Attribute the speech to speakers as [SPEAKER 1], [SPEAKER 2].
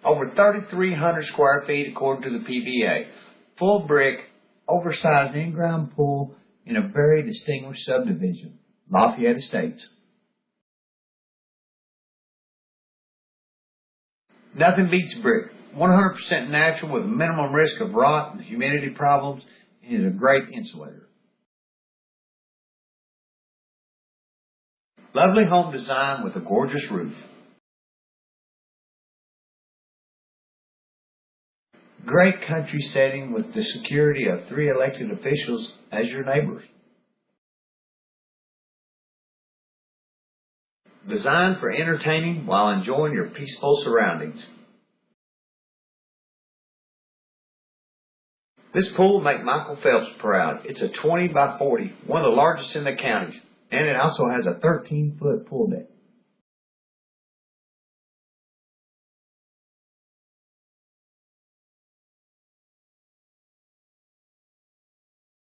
[SPEAKER 1] Over 3,300 square feet according to the PBA. Full brick, oversized in-ground pool in a very distinguished subdivision, Lafayette Estates. Nothing beats brick. 100% natural with minimum risk of rot and humidity problems, and is a great insulator. Lovely home design with a gorgeous roof. Great country setting with the security of 3 elected officials as your neighbors. Designed for entertaining while enjoying your peaceful surroundings. This pool will make Michael Phelps proud. It's a 20 by 40, one of the largest in the counties, and it also has a 13-foot pool deck.